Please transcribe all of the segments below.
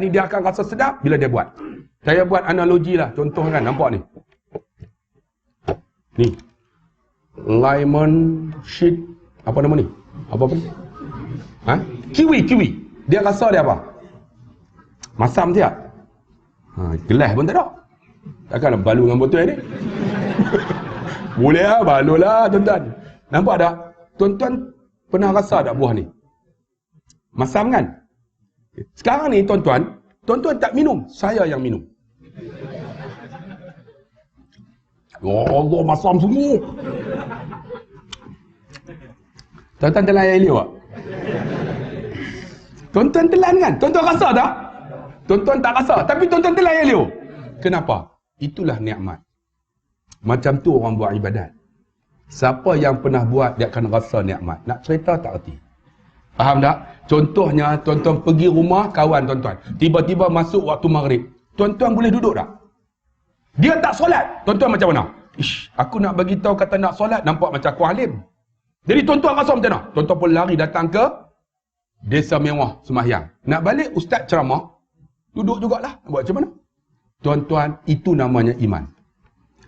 ni dia akan rasa sedap bila dia buat. Saya buat analogi lah, contoh kan, nampak ni. Ni. Lemon sheet, apa nama ni? Apa ni? Kiwi. Dia rasa dia apa? Masam dia. Gelas pun tak ada. Takkanlah balu dengan botol ni. Boleh lah, balu lah tuan-tuan. Nampak tak? Tuan-tuan pernah rasa tak buah ni? Masam kan? Sekarang ni tuan-tuan tak minum, saya yang minum. Ya Allah, masam semua. Tuan-tuan telan air liur tak? Tuan-tuan telan kan? Tuan-tuan rasa tak? Tuan-tuan tak rasa, tapi tuan-tuan telan air liur. Kenapa? Itulah nikmat. Macam tu orang buat ibadat. Siapa yang pernah buat, dia akan rasa nikmat. Nak cerita tak erti. Faham tak? Contohnya, tuan-tuan pergi rumah kawan tuan-tuan. Tiba-tiba masuk waktu maghrib. Tuan-tuan boleh duduk tak? Dia tak solat. Tuan-tuan macam mana? Ish, aku nak bagi tahu kata nak solat, nampak macam aku alim. Jadi tuan-tuan rasa macam mana? Tuan-tuan pun lari datang ke desa mewah sembahyang. Nak balik, ustaz ceramah. Duduk jugalah. Buat macam mana? Tuan-tuan, itu namanya iman.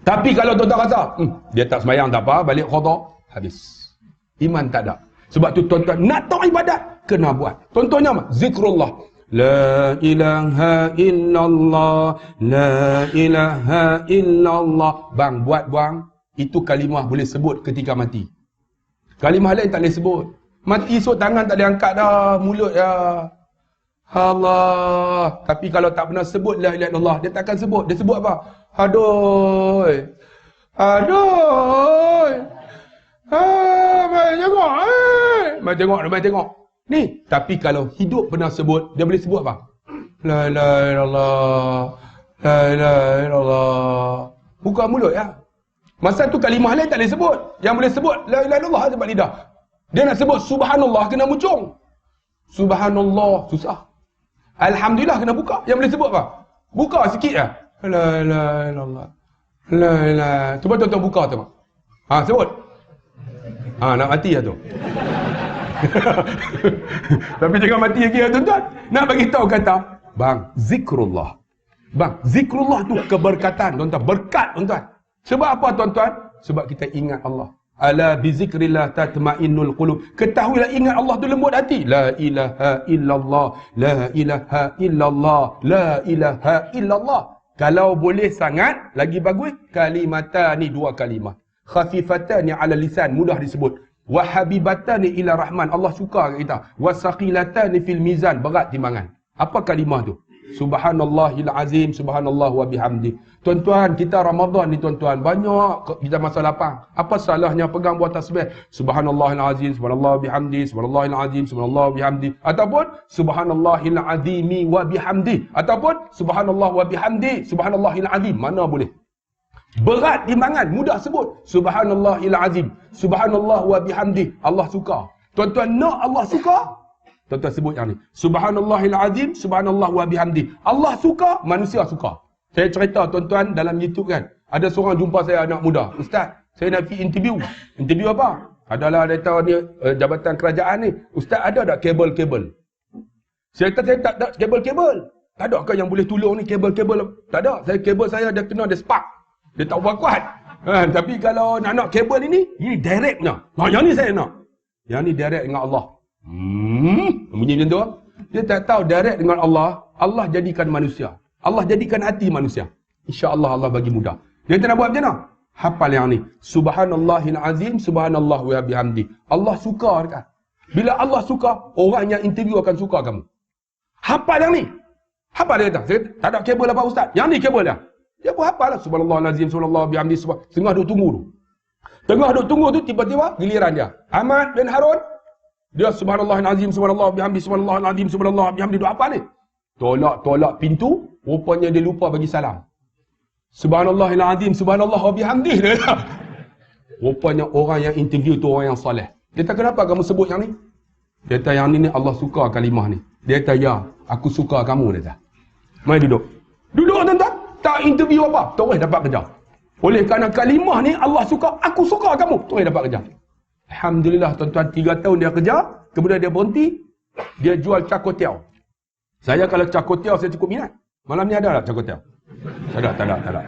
Tapi kalau tuan-tuan rasa, dia tak sembahyang tak apa, balik qada, habis. Iman tak ada. Sebab tu tuan-tuan nak tahu ibadat, kena buat. Contohnya apa? Zikrullah. La ilaha illallah, la ilaha illallah. Bang, buat bang. Itu kalimah boleh sebut ketika mati. Kalimah lain tak boleh sebut. Mati esok tangan tak boleh angkat dah, mulut ya. Allah. Tapi kalau tak pernah sebut la ilaha illallah, dia takkan sebut. Dia sebut apa? Aduh. Mai tengok. Ni, tapi kalau hidup pernah sebut, dia boleh sebut apa? La ilaha illallah. La ilaha illallah. Buka mulut ya. Masa tu kalimah lain tak boleh sebut. Yang boleh sebut la ilaha illallah sebab lidah. Dia nak sebut subhanallah kena muncung. Subhanallah susah. Alhamdulillah kena buka. Yang boleh sebut apa? Buka sikit lah. La ilaha illallah. La ilaha. Cuba tuan-tuan buka tu. Sebut. Nak mati lah tu. Tapi jangan mati lagi lah tuan-tuan. Nak bagi tahu kata, bang, zikrullah. Bang, zikrullah tu keberkatan tuan-tuan. Berkat tuan-tuan. Sebab apa tuan-tuan? Sebab kita ingat Allah. Ala bizikrillah tatma'innul qulub. Ketahuilah ingat Allah tu lembut hati. La ilaha illallah. La ilaha illallah. La ilaha illallah. Kalau boleh sangat, lagi bagus, kalimatani, dua kalimat. Khafifatani ala lisan, mudah disebut. Wa habibatani ila rahman, Allah suka kat kita. Wa saqilatani fil mizan, berat timbangan. Apa kalimah tu? Subhanallahil azim, subhanallah wa bihamdi. Tuan-tuan, kita Ramadan ni tuan-tuan, banyak kita masa lapang. Apa salahnya pegang buat tasbih? Subhanallahil azim, subhanallah wa bihamdi, subhanallahil azim, subhanallah wa bihamdi. Ataupun subhanallahil azimi wa bihamdi. Ataupun subhanallah wa bihamdi, subhanallahil azim. Mana boleh? Berat timbangan, mudah sebut. Subhanallahil azim, subhanallah wa bihamdi. Allah suka. Tuan-tuan nak Allah suka? Tuan-tuan sebut yang ni. Subhanallahil azim, subhanallah wa bihamdi. Allah suka, manusia suka. Saya cerita tuan-tuan dalam YouTube kan. Ada seorang jumpa saya, anak muda. Ustaz, saya nak pergi interview. Interview apa? Adalah dia tahu ni jabatan kerajaan ni. Ustaz, ada tak kabel-kabel? Saya kata saya tak ada kabel-kabel. Tak ada ke yang boleh tolong ni kabel-kabel? Tak ada. Kabel saya dia kena, dia spark. Dia tak buat kuat. Tapi kalau nak kabel ini direct punya. Yang ni saya nak. Yang ni direct dengan Allah. Bunyi macam tu. Dia tak tahu direct dengan Allah. Allah jadikan manusia. Allah jadikan hati manusia. InsyaAllah Allah bagi mudah. Dia tak nak buat macam mana? Hafal yang ni. Subhanallahil azim, subhanallah wa bihamdi. Allah suka dekat. Bila Allah suka, orang yang interview akan suka kamu. Hafal yang ni. Hafal dia kata. Tak ada kabel apa ustaz? Yang ni kabel dia. Dia pun hafal lah. Subhanallahil azim, subhanallah wa bihamdi. Tengah duk tunggu tu. Tengah duk tunggu tu, tiba-tiba giliran dia. Ahmad bin Harun. Dia subhanallahil azim, subhanallah bihamdi, subhanallahil azim, subhanallah bihamdi. Duk apa ni? Tolak pintu. Rupanya dia lupa bagi salam. Subhanallahil azim, subhanallah wa bihamdi. Rupanya orang yang interview tu orang yang soleh. Dia kata, kenapa kamu sebut yang ni? Dia kata, yang ni Allah suka kalimah ni. Dia kata, ya, aku suka kamu. Dia kata. Mari duduk. Duduk tuan-tuan. Tak interview apa. Terus dapat kerja. Oleh kerana kalimah ni Allah suka, aku suka kamu. Terus dapat kerja. Alhamdulillah tuan-tuan, 3 tahun dia kerja. Kemudian dia berhenti. Dia jual cakotiau. Saya kalau cakotiau saya cukup minat. Malam ni ada tak cakotiau? Tak ada.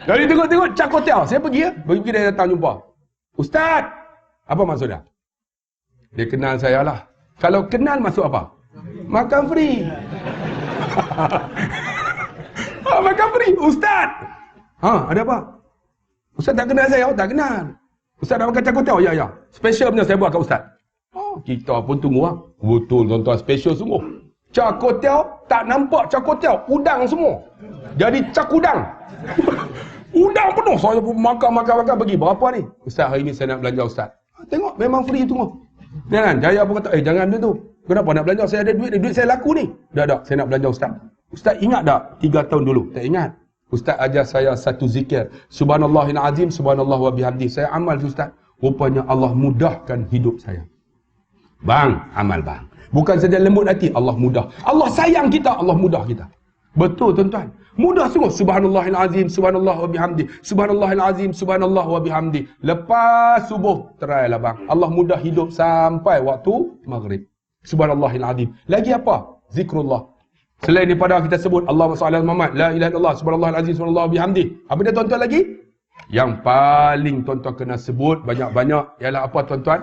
Jadi tengok cakotiau. Saya pergi ya. Pergi dia datang jumpa. Ustaz, apa maksud dia? Dia kenal saya lah. Kalau kenal masuk apa? Makan free. Makan free. Ustaz. Ada apa? Ustaz tak kenal saya? Tak kenal. Ustaz nak makan cakotiau? Ya. Special punya saya buat kat Ustaz. Kita pun tunggu lah. Betul tuan-tuan, special sungguh. Cakotiau, tak nampak cakotiau. Udang semua. Jadi cakudang. Udang penuh. Saya pun makan pergi. Berapa ni? Ustaz, hari ni saya nak belanja Ustaz. Tengok, memang free tunggu. Jangan, Jaya pun kata, jangan macam tu. Kenapa nak belanja? Saya ada duit saya laku ni. Dah, saya nak belanja Ustaz. Ustaz ingat tak? 3 tahun dulu. Tak ingat. Ustaz ajar saya satu zikir. Subhanallahil azim, subhanallah wa bihamdi. Saya amal tu Ustaz. Rupanya Allah mudahkan hidup saya. Bang, amal bang. Bukan saja lembut hati, Allah mudah. Allah sayang kita, Allah mudah kita. Betul tuan-tuan. Mudah sungguh. Subhanallahil azim, subhanallah wa bihamdi. Subhanallahil azim, subhanallah wa bihamdi. Lepas subuh, terailah bang. Allah mudah hidup sampai waktu maghrib. Subhanallahil azim. Lagi apa? Zikrullah. Selain daripada kita sebut Allahumma salli ala Muhammad, la ilaha illallah, subhanallahil azim, subhanallah wa bihamdi. Apa dia tuan-tuan lagi? Yang paling tuan-tuan kena sebut banyak-banyak ialah apa tuan-tuan?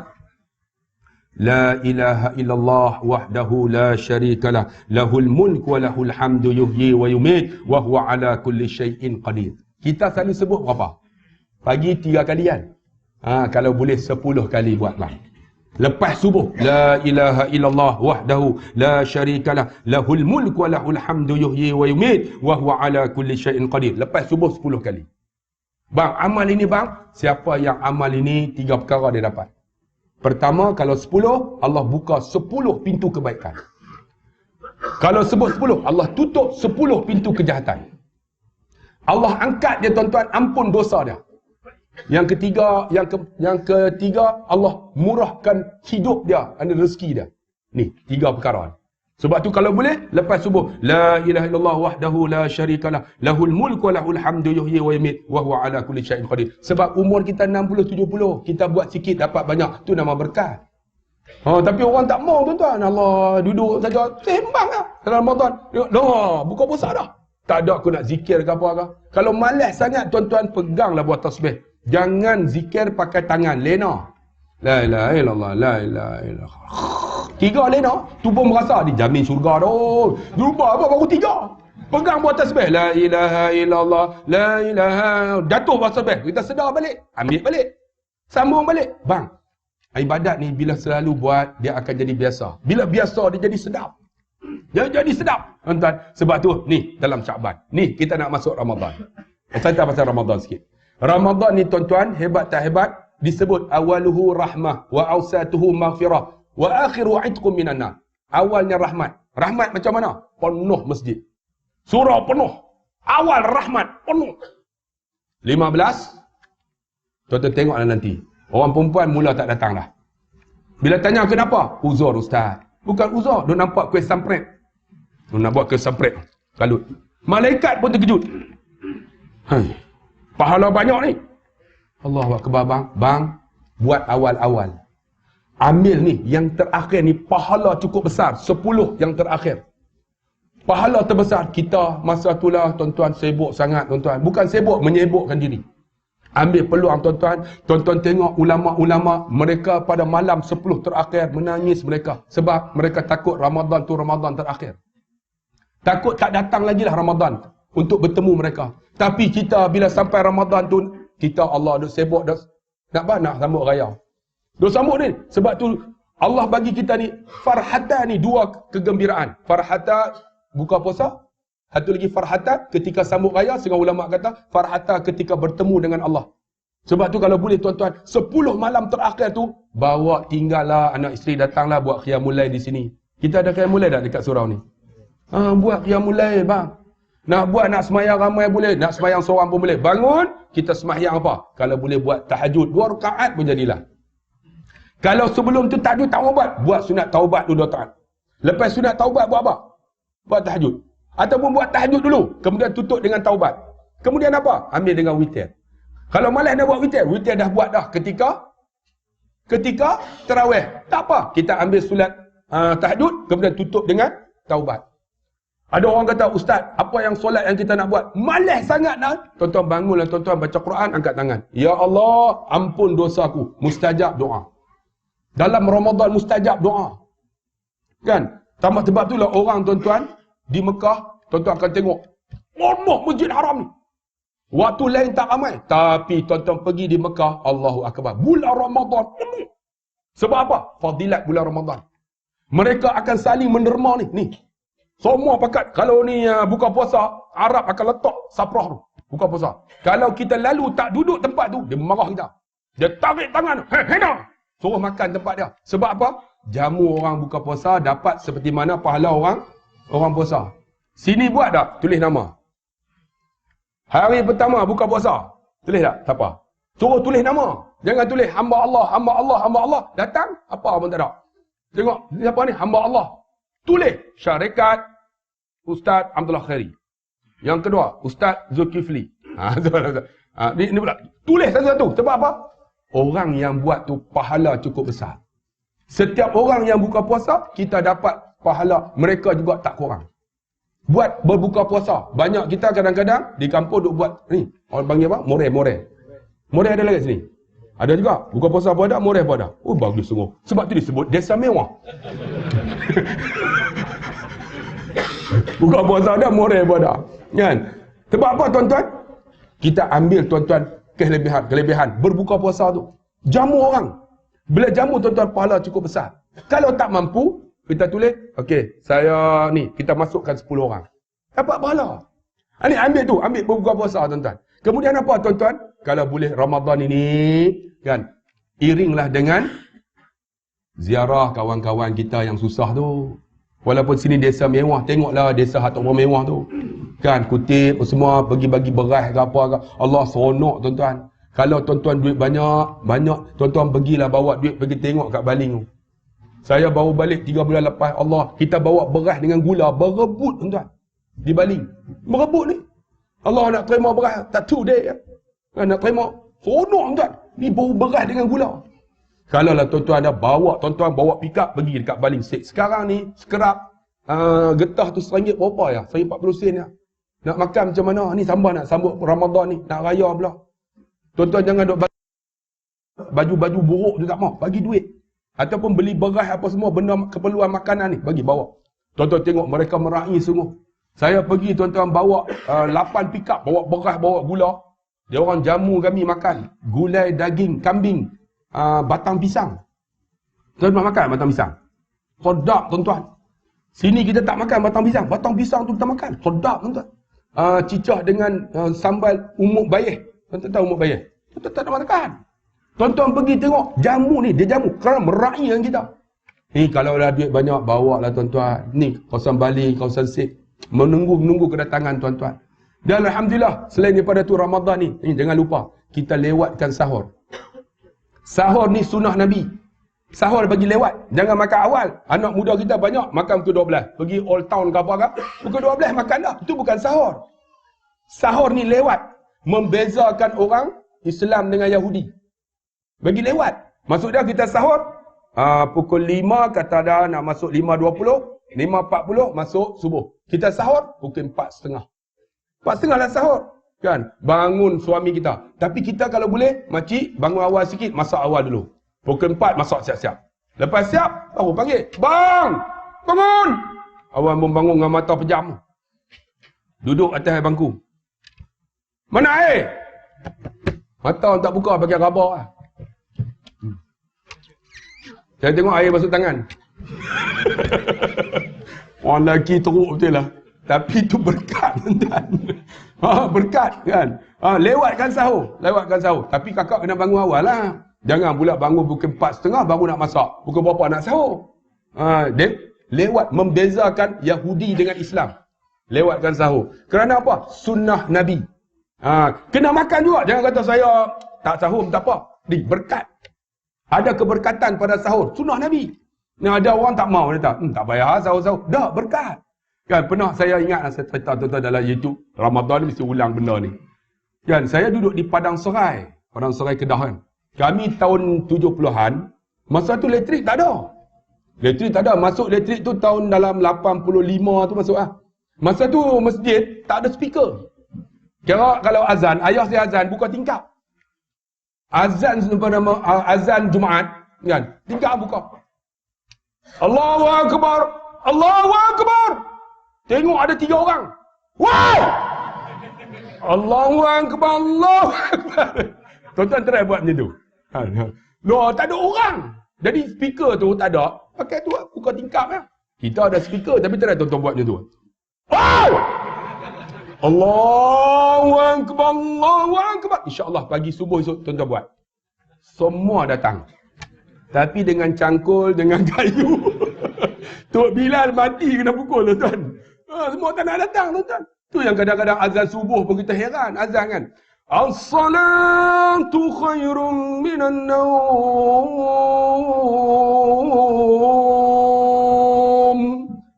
La ilaha illallah wahdahu la syarikalah lahul mulk wa lahul hamdu yuhyi wa yumit wa huwa ala kulli syai'in qadir. Kita selalu sebut berapa? Pagi 3 kali kan? Kalau boleh 10 kali buatlah. Lepas subuh, la ilaha illallah wahdahu la syarikalah lahul mulk wa lahul hamdu yuhyi wa yumit wa huwa ala kulli syai'in qadir. Lepas subuh 10 kali. Bang, amal ini bang, siapa yang amal ini 3 perkara dia dapat. Pertama, kalau 10, Allah buka 10 pintu kebaikan. Kalau sebut 10, Allah tutup 10 pintu kejahatan. Allah angkat dia tuan-tuan, ampun dosa dia. Yang ketiga, Allah murahkan hidup dia, ada rezeki dia. Ni, 3 perkara. Sebab tu kalau boleh, lepas subuh, la ilaha illallah wahdahu la syarikalah lahul mulk wa lahul hamdu yuhyi wa yumiit wa huwa ala kulli syai'in qadir. Sebab umur kita 60 70, kita buat sikit dapat banyak, tu nama berkat. Tapi orang tak mau tuan-tuan. Allah duduk saja sembang lah dalam Ramadan. Dah, buka puasa dah. Tak ada aku nak zikir ke apa ke. Kalau malas sangat tuan-tuan, peganglah buat tasbih. Jangan zikir pakai tangan lena. La ilaha illallah, la ilaha illallah. 3 lena, tu pun merasa dijamin syurga dah. Jumpa apa baru 3. Pegang buat tasbih. La ilaha illallah, la ilaha. Jatuh buat tasbih. Kita sedar balik. Ambil balik. Sambung balik. Bang, ibadat ni bila selalu buat, dia akan jadi biasa. Bila biasa, dia jadi sedap. Dia jadi sedap. Tuan-tuan, sebab tu, ni dalam Syaban. Ni, kita nak masuk Ramadan. Saya tak pasal Ramadan sikit. Ramadan ni tuan-tuan, hebat tak hebat? Disebut awaluhu rahmah wa awsatuhu maghfirah wa akhiru itqum minan nar. Awalnya rahmat. Rahmat macam mana? Penuh masjid. Surau penuh. Awal rahmat penuh. 15. Tuan-tuan tengoklah nanti. Orang perempuan mula tak datang dah. Bila tanya kenapa? Uzur ustaz. Bukan uzur. Dia nampak kuih sampret. Dia nak buat kuih sampret. Kalut. Malaikat pun terkejut. Pahala banyak ni. Allahu akbar bang. Bang, buat awal-awal. Ambil ni, yang terakhir ni, pahala cukup besar. 10 yang terakhir. Pahala terbesar. Kita masa itulah tuan-tuan sibuk sangat tuan-tuan. Bukan sibuk, menyibukkan diri. Ambil peluang tuan-tuan. Tuan-tuan tengok ulama-ulama, mereka pada malam 10 terakhir menangis mereka. Sebab mereka takut Ramadan tu Ramadan terakhir. Takut tak datang lagi lah Ramadan untuk bertemu mereka. Tapi kita bila sampai Ramadan tu, kita Allah duk sibuk dah nak sambut raya. Duk sambut ni. Sebab tu Allah bagi kita ni farhatan ni, 2 kegembiraan. Farhata buka puasa, satu lagi farhata ketika sambut raya. Setengah ulama kata farhata ketika bertemu dengan Allah. Sebab tu kalau boleh tuan-tuan, 10 malam terakhir tu bawa tinggallah anak isteri, datanglah buat qiyamul lail di sini. Kita ada qiyamul lail tak dekat surau ni? Buat qiyamul lail bang. Nak buat, nak semayang ramai boleh, nak semayang seorang pun boleh. Bangun, kita semayang apa? Kalau boleh buat tahajud 2 rakaat pun jadilah. Kalau sebelum tu tahajud tak mau buat sunat taubat 2 rakaat. Lepas sunat taubat buat apa? Buat tahajud. Ataupun buat tahajud dulu, kemudian tutup dengan taubat. Kemudian apa? Ambil dengan witir. Kalau malas nak buat witir, witir dah buat dah ketika tarawih. Tak apa, kita ambil solat tahajud, kemudian tutup dengan taubat. Ada orang kata, Ustaz, apa yang solat yang kita nak buat? Malas sangat nak. Tuan-tuan bangunlah, tuan-tuan baca Quran, angkat tangan. Ya Allah, ampun dosaku. Mustajab doa. Dalam Ramadan mustajab doa. Kan? Tambah sebab itulah orang tuan-tuan di Mekah, tuan-tuan akan tengok Allah Masjid Haram ni. Waktu lain tak ramai. Tapi tuan-tuan pergi di Mekah, Allahu Akbar. Bulan Ramadan penuh. Sebab apa? Fadilat bulan Ramadan. Mereka akan saling menderma ni. Ni. Semua pakat. Kalau ni buka puasa, Arab akan letak saprah tu. Buka puasa. Kalau kita lalu tak duduk tempat tu, dia marah kita. Dia tarik tangan. Hei, dah. Suruh makan tempat dia. Sebab apa? Jamu orang buka puasa dapat seperti mana pahala orang puasa. Sini buat tak? Tulis nama. Hari pertama buka puasa. Tulis tak? Siapa? Suruh tulis nama. Jangan tulis hamba Allah, hamba Allah, hamba Allah. Datang, apa pun tak ada. Tengok, siapa ni? Hamba Allah. Tulis. Syarikat Ustaz Abdullah Khairi. Yang kedua, Ustaz Zulkifli. Ni pula. Tulis satu-satu. Sebab apa? Orang yang buat tu pahala cukup besar. Setiap orang yang buka puasa, kita dapat pahala. Mereka juga tak kurang. Buat berbuka puasa. Banyak kita kadang-kadang di kampung duk buat ni. Orang panggil apa? More. More ada lagi sini? Ada juga. Buka puasa apa ada? More apa ada? Oh, bagus sungguh. Sebab tu disebut desa mewah. Buka puasa ada, more apa ada. Kan? Sebab apa tuan-tuan? Kita ambil tuan-tuan kelebihan berbuka puasa tu. Jamu orang. Bila jamu tuan-tuan pahala cukup besar. Kalau tak mampu, kita tulis, okey, saya ni, kita masukkan 10 orang. Dapat pahala. Ini ambil tu, ambil berbuka puasa tuan-tuan. Kemudian apa tuan-tuan? Kalau boleh Ramadan ini, kan, iringlah dengan ziarah kawan-kawan kita yang susah tu. Walaupun sini desa mewah, tengoklah desa hak tak mewah tu. Kan, kutip semua, pergi bagi beras ke apa ke. Allah seronok tuan-tuan. Kalau tuan-tuan duit banyak, tuan-tuan pergilah bawa duit pergi tengok kat baling tu. Saya baru balik 3 bulan lepas, Allah, kita bawa beras dengan gula, berebut tuan-tuan. Di baling. Berebut ni. Allah nak terima beras, tak tu dia. Nak terima, seronok tuan-tuan. Ni baru beras dengan gula. Kalau lah tuan-tuan ada bawa, tuan-tuan bawa pick up pergi dekat baling. Sekarang ni, sekerap, getah tu RM1 berapa ya? RM40 ya. Nak makan macam mana? Ni sambah nak sambut Ramadan ni. Nak raya pula. Tuan-tuan jangan duk baju-baju buruk tu tak mau. Bagi duit. Ataupun beli beras apa semua benda keperluan makanan ni. Bagi bawa. Tuan-tuan tengok mereka meraih sungguh. Saya pergi tuan-tuan bawa 8 pick up. Bawa beras, bawa gula. Dia orang jamu kami makan. Gulai daging kambing. Batang pisang. Tuan-tuan makan batang pisang. Sedap tuan-tuan. Sini kita tak makan batang pisang. Batang pisang tu kita makan. Sedap tuan-tuan. Cicah dengan sambal umuk bayeh. Tuan-tuan tahu umuk bayeh? Tuan-tuan tak nak makan. Tuan-tuan pergi tengok. Jamu ni, dia jamu. Kerana meraih dengan kita. Ni kalau ada duit banyak, bawa lah tuan-tuan. Ni, kawasan Bali, kawasan Sip. Menunggu kedatangan tuan-tuan. Dan Alhamdulillah, selain daripada tu Ramadan ni, jangan lupa. Kita lewatkan sahur. Sahur ni sunnah Nabi. Sahur bagi lewat. Jangan makan awal. Anak muda kita banyak makan pukul 12. Pergi Old Town ke apa ke. Pukul 12 makan dah. Itu bukan sahur. Sahur ni lewat. Membezakan orang Islam dengan Yahudi. Bagi lewat. Maksud dia kita sahur. Pukul 5 kata dah nak masuk 5.20. 5.40 masuk subuh. Kita sahur pukul 4.30. 4.30 lah sahur. Kan? Bangun suami kita. Tapi kita kalau boleh, makcik bangun awal sikit, masak awal dulu. Pukul 4 masak siap-siap. Lepas siap, baru panggil. Bang! Bangun! Awal pun bangun dengan mata pejam. Duduk atas bangku. Mana air? Mata tak buka pakai rabak lah. Saya tengok air masuk tangan. Orang lelaki teruk betul lah. Tapi itu berkat tuan-tuan. Berkat kan. Lewatkan sahur. Lewatkan sahur. Tapi kakak kena bangun awal lah. Jangan pula bangun pukul 4.30 baru nak masak. Pukul berapa nak sahur. Dia lewat membezakan Yahudi dengan Islam. Lewatkan sahur. Kerana apa? Sunnah Nabi. Kena makan juga. Jangan kata saya tak sahur tak apa. Berkat. Ada keberkatan pada sahur. Sunnah Nabi. Nah, ada orang tak mau. Dia tak payah sahur-sahur. Dah berkat. Kan pernah saya ingat saya cerita tuan-tuan dalam YouTube. Ramadan ni mesti ulang benda ni. Kan saya duduk di Padang Serai. Padang Serai Kedah kan. Kami tahun 70-an. Masa tu elektrik tak ada. Elektrik tak ada. Masuk elektrik tu tahun dalam 85 tu masuk lah. Masa tu masjid tak ada speaker. Kira kalau azan, ayah saya azan buka tingkap. Azan azan Jumaat kan, tingkap buka. Allahu Akbar, Allahu Akbar. Tengok ada 3 orang. Wow! Allahu Akbar, Allahu Akbar. Tuan-tuan try buat macam tu. Loh, tak ada orang. Jadi speaker tu tak ada. Pakai tu buka tingkap lah. Kita ada speaker tapi try tuan-tuan buat macam tu. Wow! Allahu Akbar, Allahu Akbar. InsyaAllah pagi subuh esok tuan-tuan buat. Semua datang. Tapi dengan cangkul, dengan kayu. Tok Bilal mati kena pukul tuan-tuan. Semua tak nak datang tuan-tuan. Tu yang kadang-kadang azan subuh pun kita heran. Azan kan. As-salatu khairum minan naum.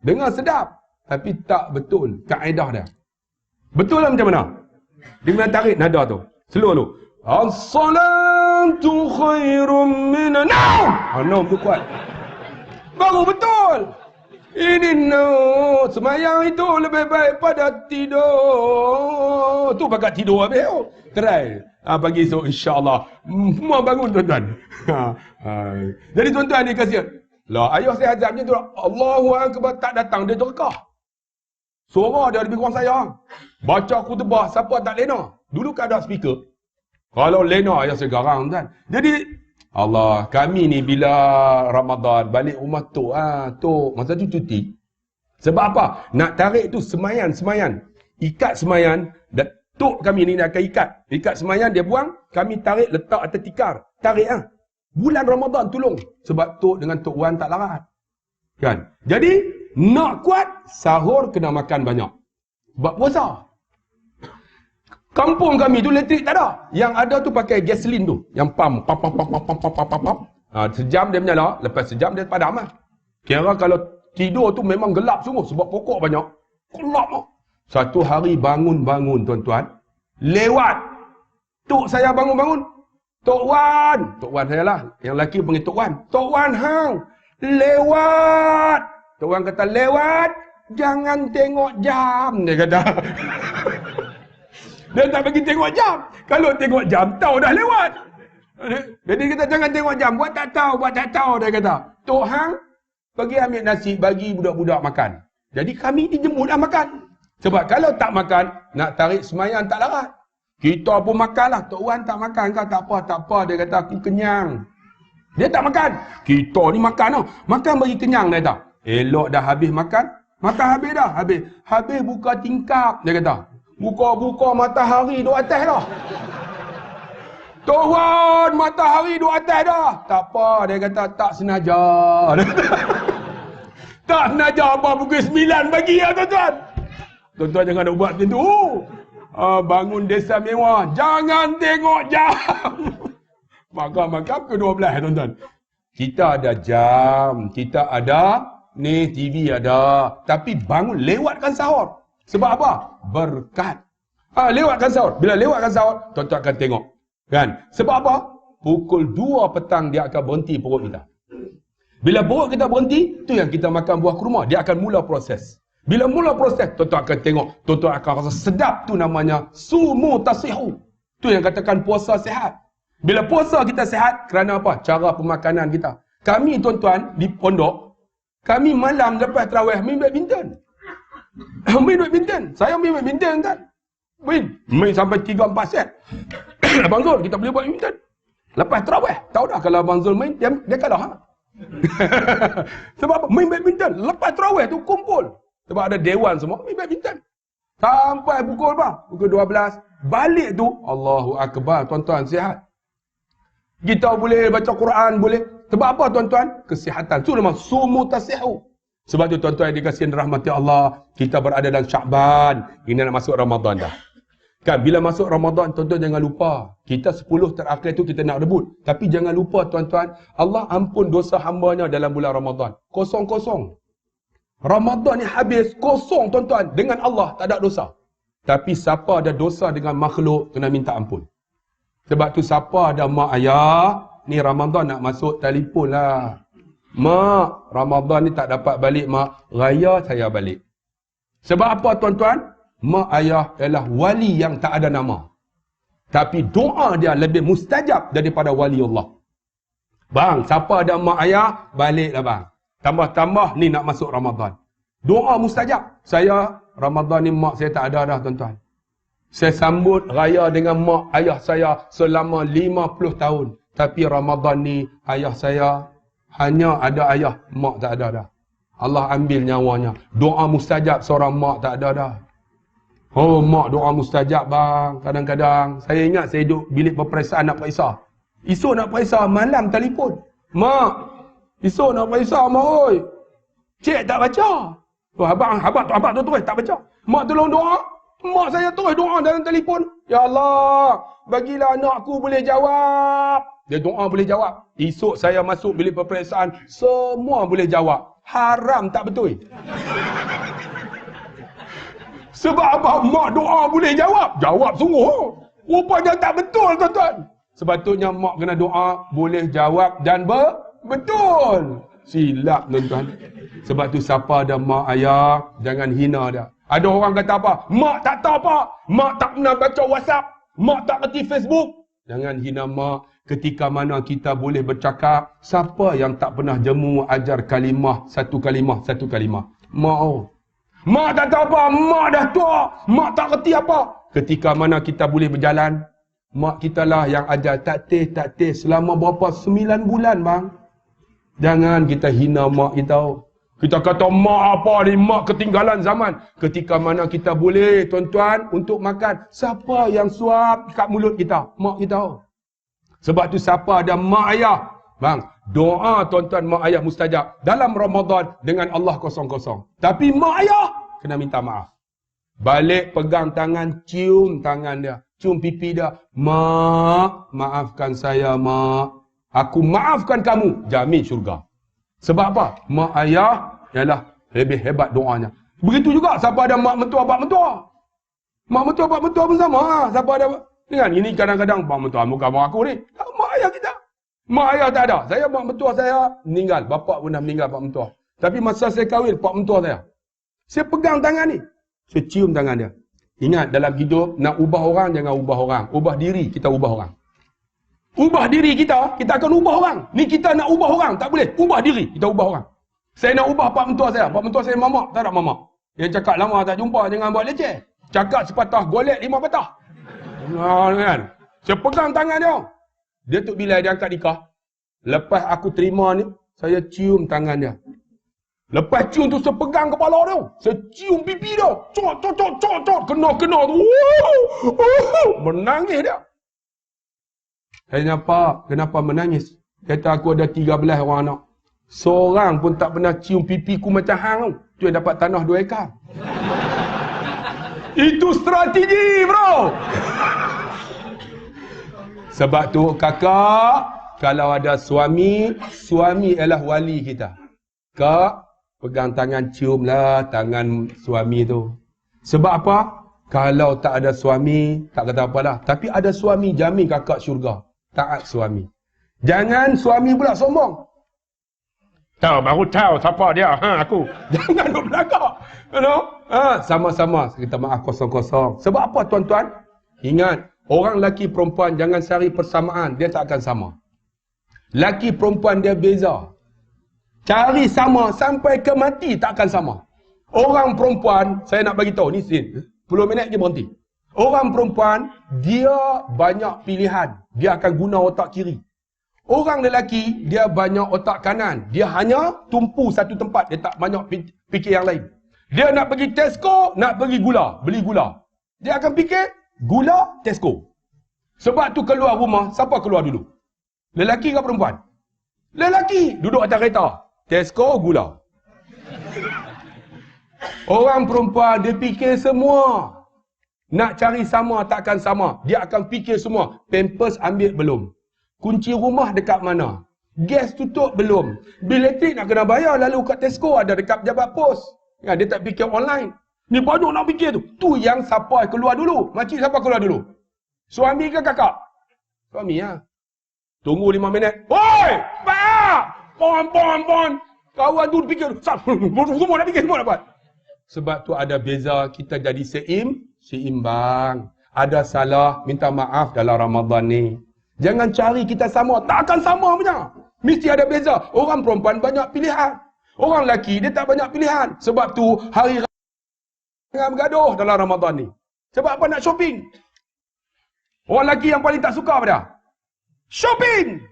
Dengar sedap. Tapi tak betul kaedah dia. Betul lah macam mana? Dia kena tarik nada tu. Slow tu. As-salatu khairum minan naum. Naum tu kuat. Baru betul. Ini no. Semayang itu lebih baik pada tidur. Tu pakat tidur habis. Try. Pagi esok insyaAllah. Semua bangun tuan-tuan. Jadi tuan-tuan ni kasihan. Lah ayah saya azab macam tu. Allahu Akbar tak datang. Dia terkah. Suara dia lebih kurang saya. Baca khutbah siapa tak lena. Dulu kan ada speaker. Kalau lena ayah saya garang kan. Jadi Allah, kami ni bila Ramadan balik rumah tok tok masa tu cuti. Sebab apa? Nak tarik tu semayan. Ikat semayan dan tok kami ni nak akan ikat semayan dia buang, kami tarik letak atas tikar. Tarik Bulan Ramadan tolong. Sebab tok dengan tok Wan tak larat. Kan? Jadi nak kuat sahur kena makan banyak. Sebab puasa. Kampung kami tu elektrik tak ada. Yang ada tu pakai gasolin tu. Yang pam. Sejam dia menyala. Lepas sejam dia padam lah. Kira kalau tidur tu memang gelap sungguh. Sebab pokok banyak. Gelap lah. Satu hari bangun-bangun tuan-tuan. Lewat. Tok saya bangun-bangun. Tok Wan saya lah. Yang lelaki panggil Tok Wan. Tok Wan hang. Lewat. Tok Wan kata lewat. Jangan tengok jam. Dia kata. Dia tak bagi tengok jam. Kalau tengok jam, tahu dah lewat. Jadi kita jangan tengok jam. Buat tak tahu, dia kata. Tok hang, pergi ambil nasi, bagi budak-budak makan. Jadi kami dijemput makan. Sebab kalau tak makan, nak tarik semayan tak larat. Kita pun makanlah. Tok Wan tak makan kau, tak apa. Dia kata, aku kenyang. Dia tak makan. Kita ni makan tau. Makan bagi kenyang, dia kata. Elok dah habis makan. Makan habis dah. Habis buka tingkap, dia kata. Buka matahari duduk atas dah. Tok Wan, matahari duduk atas dah. Tak apa, dia kata tak senaja. Tak senaja apa pukul 9 pagi ya tuan-tuan. Tuan-tuan jangan nak buat macam tu. Bangun desa mewah, jangan tengok jam. Makan ke 12 tuan-tuan. Kita ada jam, kita ada ni TV ada. Tapi bangun lewatkan sahur. Sebab apa? Berkat. Lewatkan sahur. Bila lewatkan sahur, tuan-tuan akan tengok. Kan? Sebab apa? Pukul 2 petang dia akan berhenti perut kita. Bila perut kita berhenti, tu yang kita makan buah kurma. Dia akan mula proses. Bila mula proses, tuan-tuan akan tengok. Tuan-tuan akan rasa sedap. Tu namanya sumu tasihu. Tu yang katakan puasa sihat. Bila puasa kita sihat, kerana apa? Cara pemakanan kita. Kami tuan-tuan di pondok, kami malam lepas tarawih main badminton. Main badminton. Saya main badminton kan. Main sampai 3-4 set. Abang Zul, kita boleh buat badminton. Lepas tarawih. Tahu dah kalau Abang Zul main, dia kalah. Sebab apa? Main badminton. Lepas tarawih tu kumpul. Sebab ada dewan semua. Main badminton. Sampai pukul apa? Pukul 12. Balik tu. Allahu Akbar. Tuan-tuan sihat. Kita boleh baca Quran. Boleh. Sebab apa tuan-tuan? Kesihatan. Itu nama sumu tasihu. Sebab tu tuan-tuan yang dikasihi rahmati Allah, kita berada dalam Syakban. Ini nak masuk Ramadan dah. Kan bila masuk Ramadan, tuan-tuan jangan lupa. Kita 10 terakhir tu kita nak rebut. Tapi jangan lupa tuan-tuan, Allah ampun dosa hambanya dalam bulan Ramadan. Kosong-kosong. Ramadan ni habis, kosong tuan-tuan. Dengan Allah tak ada dosa. Tapi siapa ada dosa dengan makhluk, kena minta ampun. Sebab tu siapa ada mak ayah, ni Ramadan nak masuk, telefon lah. Mak, Ramadan ni tak dapat balik mak. Raya saya balik. Sebab apa tuan-tuan? Mak ayah ialah wali yang tak ada nama. Tapi doa dia lebih mustajab daripada wali Allah. Bang, siapa ada mak ayah, baliklah bang. Tambah-tambah ni nak masuk Ramadan. Doa mustajab. Saya, Ramadan ni mak saya tak ada dah tuan-tuan. Saya sambut raya dengan mak ayah saya selama 50 tahun. Tapi Ramadan ni ayah saya hanya ada ayah, mak tak ada dah. Allah ambil nyawanya. Doa mustajab seorang mak tak ada dah. Oh, mak doa mustajab bang. Kadang-kadang saya ingat saya duduk bilik peperiksaan nak periksa. Esok nak periksa, malam telefon. Mak, esok nak periksa mak oi. Cik tak baca. Oh, abang tu terus tak baca. Mak tolong doa. Mak saya terus doa dalam telefon. Ya Allah, bagilah anakku boleh jawab. Dia doa boleh jawab. Esok saya masuk bilik peperiksaan, semua boleh jawab. Haram tak betul. Sebab apa? Mak doa boleh jawab. Jawab sungguh. Rupanya tak betul tuan-tuan. Sepatutnya mak kena doa boleh jawab dan betul. Silap tuan-tuan. Sebab tu siapa ada mak ayah, jangan hina dia. Ada orang kata apa? Mak tak tahu apa. Mak tak pernah baca WhatsApp. Mak tak kerti Facebook. Jangan hina mak. Ketika mana kita boleh bercakap, siapa yang tak pernah jemu ajar kalimah, satu kalimah. Mak oh. Mak tak tahu apa. Mak dah tua. Mak tak kerti apa. Ketika mana kita boleh berjalan, mak kita lah yang ajar taktir selama berapa? 9 bulan bang. Jangan kita hina mak kita. Kita kata mak apa ni, mak ketinggalan zaman. Ketika mana kita boleh tuan-tuan untuk makan, siapa yang suap kat mulut kita? Mak kita. Sebab tu siapa ada mak ayah, bang, doa tuan-tuan mak ayah mustajab. Dalam Ramadan dengan Allah kosong-kosong. Tapi mak ayah kena minta maaf. Balik pegang tangan, cium tangan dia. Cium pipi dia. Mak, maafkan saya mak. Aku maafkan kamu. Jamin syurga. Sebab apa? Mak ayah ialah lebih hebat doanya. Begitu juga siapa ada mak mentua, bak mentua. Mak mentua, bak mentua pun sama. Siapa ada... Kan, ini kadang-kadang bak mentua muka mak aku ni. Mak ayah kita. Mak ayah tak ada. Saya mak mentua saya meninggal. Bapak pun dah meninggal pak mentua. Tapi masa saya kahwin, pak mentua saya. Saya pegang tangan ni. Saya cium tangan dia. Ingat dalam hidup, nak ubah orang jangan ubah orang. Ubah diri, kita ubah orang. Ubah diri kita, kita akan ubah orang. Ni kita nak ubah orang, tak boleh. Ubah diri, kita ubah orang. Saya nak ubah pak mentua saya. Pak mentua saya mamak, tak ada mamak. Dia cakap lama tak jumpa, jangan buat leceh. Cakap sepatah, golek 5 patah. Kan? Saya pegang tangan dia. Dia tu bila dia angkat nikah. Lepas aku terima ni, saya cium tangan dia. Lepas cium tu saya pegang kepala dia. Saya cium pipi dia. Cot. Kena tu. Menangis dia. Saya tanya, Pak, kenapa menangis? Kata aku ada 13 orang anak. Seorang pun tak pernah cium pipiku macam hang tu. Tu yang dapat tanah 2 ekar. Itu strategi, bro. Sebab tu kakak, kalau ada suami ialah wali kita. Kak, pegang tangan, ciumlah tangan suami tu. Sebab apa? Kalau tak ada suami, tak kata apalah. Tapi ada suami, jamin kakak syurga. Taat suami. Jangan suami pula sombong. Tahu, baru tahu siapa dia. Aku. Jangan duk belakang. You know? Sama-sama. Kita maaf kosong-kosong. Sebab apa tuan-tuan? Ingat, orang lelaki perempuan jangan cari persamaan. Dia tak akan sama. Lelaki perempuan dia beza. Cari sama sampai ke mati tak akan sama. Orang perempuan, saya nak bagi tahu ni 10 minit je berhenti. Orang perempuan, dia banyak pilihan. Dia akan guna otak kiri. Orang lelaki, dia banyak otak kanan. Dia hanya tumpu satu tempat. Dia tak banyak fikir yang lain. Dia nak pergi Tesco, nak pergi gula. Beli gula. Dia akan fikir, gula, Tesco. Sebab tu keluar rumah, siapa keluar dulu? Lelaki ke perempuan? Lelaki. Duduk atas kereta. Tesco, gula. Orang perempuan, dia fikir semua. Nak cari sama, takkan sama. Dia akan fikir semua. Pampers ambil belum? Kunci rumah dekat mana? Gas tutup belum? Bil elektrik nak kena bayar. Lalu kat Tesco ada dekat pejabat pos. Ya, dia tak fikir online. Ni banyak nak fikir tu. Tu yang siapa keluar dulu? Makcik siapa keluar dulu? Suami ke kakak? Suami lah. Tunggu 5 minit. Oi! Pak! Pon. Kawan tu fikir, semua nak fikir, semua dapat. Sebab tu ada beza, kita jadi seimbang. Ada salah, minta maaf dalam Ramadan ni. Jangan cari kita sama, tak akan sama punya. Mesti ada beza. Orang perempuan banyak pilihan. Orang lelaki dia tak banyak pilihan. Sebab tu hari jangan bergaduh dalam Ramadan ni. Sebab apa? Nak shopping. Orang lelaki yang paling tak suka apa dia? Shopping.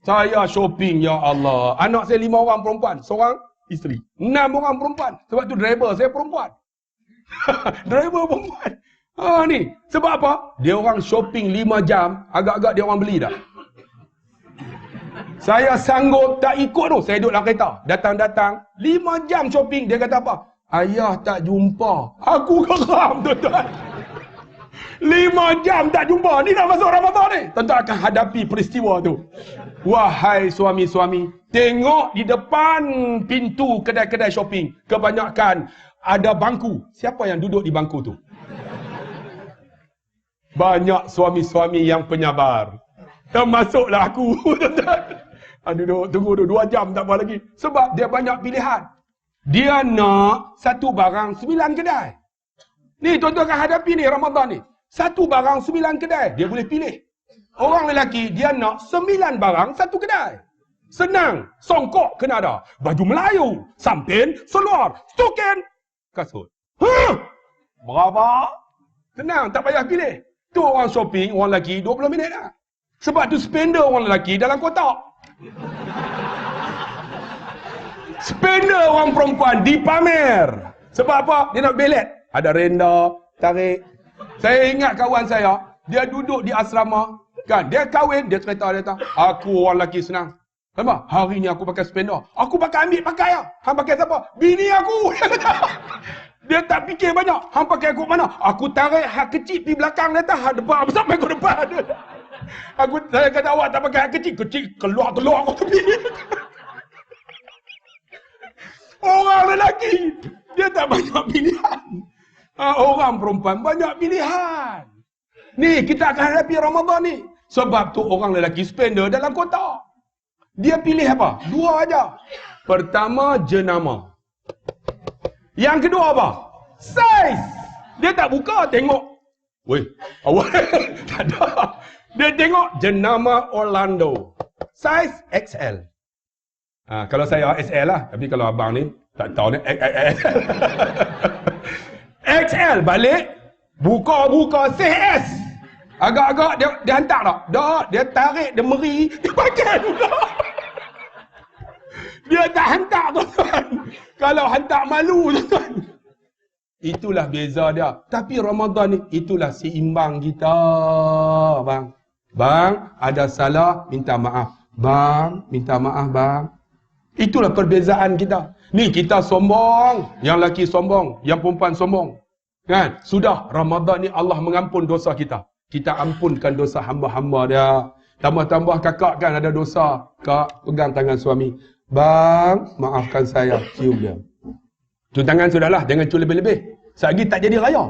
Saya shopping, ya Allah. Anak saya 5 orang perempuan, seorang isteri. 6 orang perempuan. Sebab tu driver saya perempuan. Driver perempuan. Ni. Sebab apa? Dia orang shopping 5 jam, agak-agak dia orang beli dah. Saya sanggup tak ikut tu. Saya duduk dalam kereta. Datang-datang, 5 jam shopping. Dia kata apa? Ayah tak jumpa. Aku geram, tuan-tuan. 5 jam tak jumpa. Ni dah masuk Ramadan ni. Tuan-tuan akan hadapi peristiwa tu. Wahai suami-suami, tengok di depan pintu kedai-kedai shopping. Kebanyakan ada bangku. Siapa yang duduk di bangku tu? Banyak suami-suami yang penyabar. Termasuklah aku. Duduk, tunggu 2 jam tak apa lagi. Sebab dia banyak pilihan. Dia nak satu barang 9 kedai. Ni tuan-tuan akan hadapi ni Ramadan ni. Satu barang 9 kedai. Dia boleh pilih. Orang lelaki, dia nak 9 barang satu kedai. Senang. Songkok kena ada. Baju Melayu. Sampin, seluar, stokin, kasut. Berapa? Senang, tak payah pilih. Tu orang shopping, orang lelaki, 20 minit dah. Sebab tu spender orang lelaki dalam kotak. Spender orang perempuan dipamer. Sebab apa? Dia nak belet. Ada renda, tarik. Saya ingat kawan saya, dia duduk di asrama. Kan, dia kahwin, dia cerita, aku orang lelaki senang. Kenapa? Hari ni aku pakai spender. Aku pakai ambil pakai lah. Hang pakai siapa? Bini aku. Dia tak fikir banyak. Hang pakai aku mana? Aku tarik hak kecil pergi belakang dia tak. Hak depan sampai ke depan. Saya kata awak tak pakai hak kecil. Kecil keluar aku tepi. Orang lelaki, dia tak banyak pilihan. Orang perempuan banyak pilihan. Ni kita akan hadapi Ramadan ni. Sebab tu orang lelaki spender dalam kotak. Dia pilih apa? 2 aja. Pertama, jenama. Yang kedua apa? Saiz. Dia tak buka, tengok. Weh, awak tak ada. Dia tengok jenama Orlando. Saiz XL. Kalau saya XL lah. Tapi kalau abang ni, tak tahu ni XL. XL balik. Buka CS. Agak-agak dia hantar tak? Tak, dia tarik, dia meri, dia pakai juga. Dia tak hantar, tuan-tuan. Kalau hantar malu, tuan-tuan. Itulah beza dia. Tapi Ramadan ni, itulah seimbang kita, bang. Bang, ada salah, minta maaf. Bang, minta maaf, bang. Itulah perbezaan kita. Ni kita sombong, yang lelaki sombong, yang perempuan sombong. Kan? Sudah, Ramadan ni Allah mengampun dosa kita. Kita ampunkan dosa hamba-hamba dia. Tambah-tambah kakak kan ada dosa. Kak, pegang tangan suami. Bang, maafkan saya. Cium dia. Cium tangan sudahlah. Jangan cium lebih-lebih. Selagi tak jadi raya.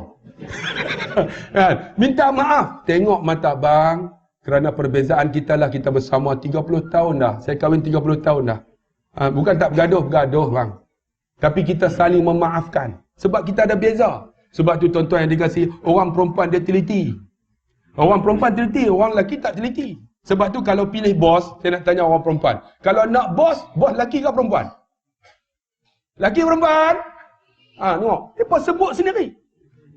Kan? Minta maaf. Tengok mata bang. Kerana perbezaan kita lah. Kita bersama 30 tahun dah. Saya kahwin 30 tahun dah. Bukan tak bergaduh bang. Tapi kita saling memaafkan. Sebab kita ada beza. Sebab tu tuan-tuan yang dikasih. Orang perempuan dia teliti. Orang perempuan teliti, orang lelaki tak teliti. Sebab tu kalau pilih bos, saya nak tanya orang perempuan. Kalau nak bos lelaki ke perempuan? Lelaki perempuan? Tengok. Dia sebut sendiri.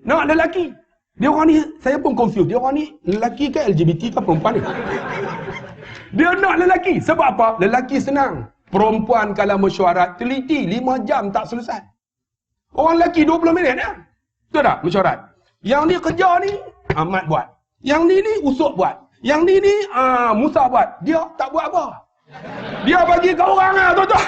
Nak lelaki. Dia orang ni, saya pun confused. Dia orang ni lelaki ke LGBT ke perempuan ni? Dia nak lelaki. Sebab apa? Lelaki senang. Perempuan kalau mesyuarat, teliti 5 jam tak selesai. Orang lelaki 20 minit ya? Betul tak mesyuarat? Yang ni kerja ni, Ahmad buat. Yang ni Usuk buat. Yang ni Musa buat. Dia tak buat apa. Dia bagi ke orang lah, tuan-tuan.